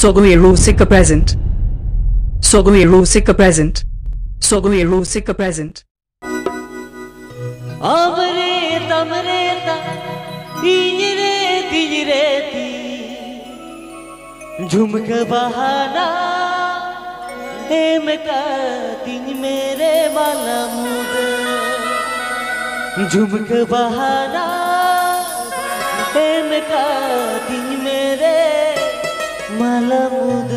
Sogoe Rusika present. Sogoe Rusika present. Sogoe Rusika present. Amre tamreta tinjreti झुमक बहाना एमका तिंज मेरे माला मुद झुमक बहाना एमका तिंज मेरे माला मुद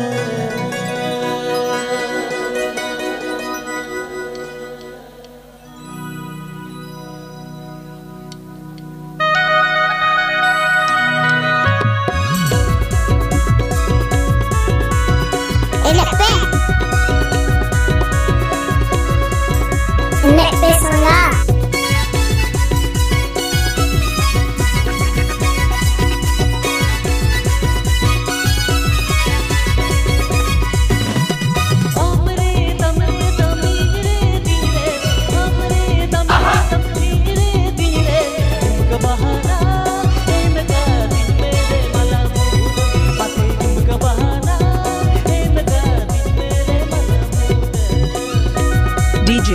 DJ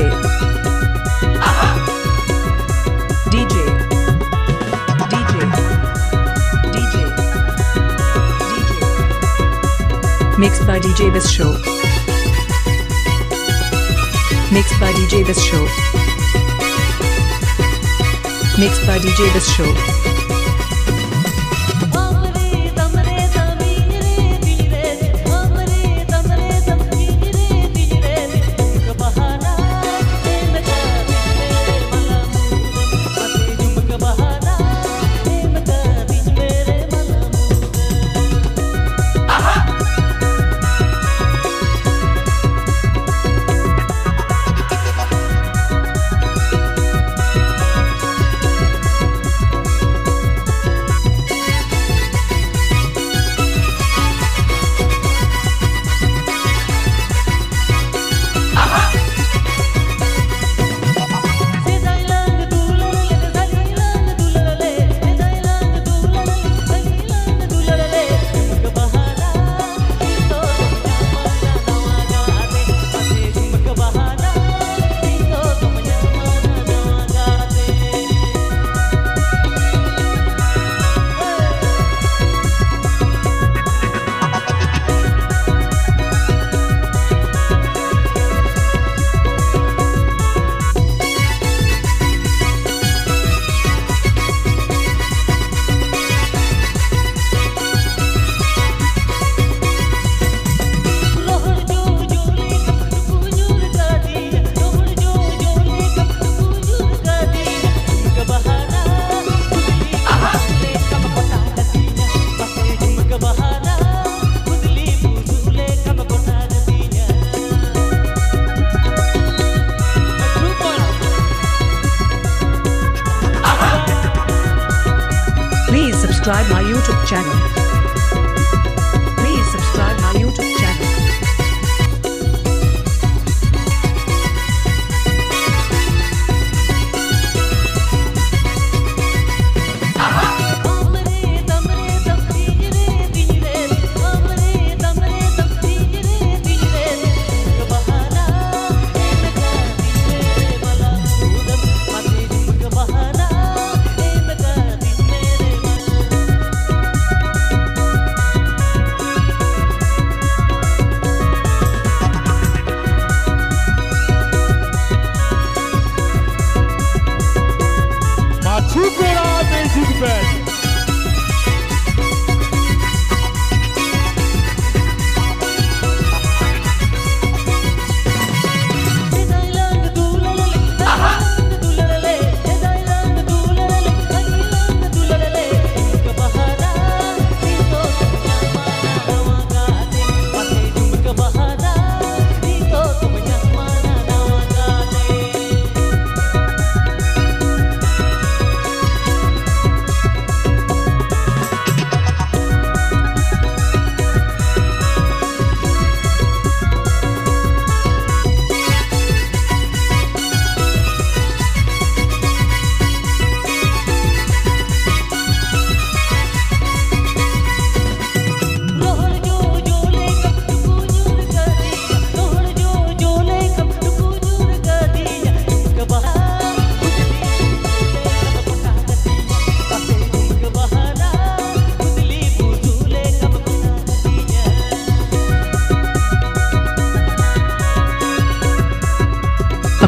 DJ DJ DJ Mixed by DJ This Show. Mixed by DJ This Show. Mixed by DJ This Show. Please subscribe my YouTube channel. Please subscribe my YouTube channel.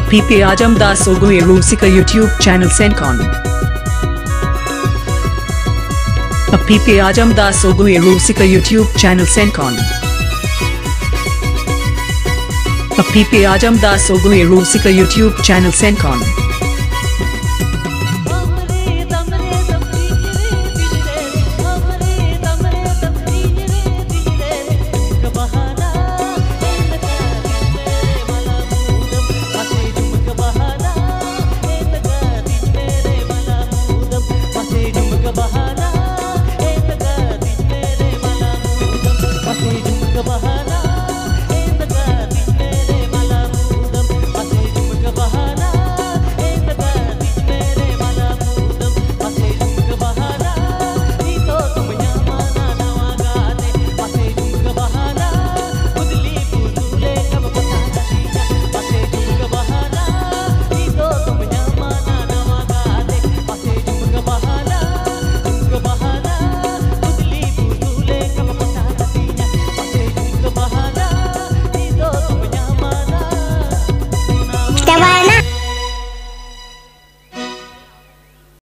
Pipe Ajamdas Ogoe Rusika YouTube channel Sencon. Pipe Ajamdas Ogoe Rusika YouTube channel Sencon. Pipe Ajamdas Ogoe Rusika YouTube channel Sencon.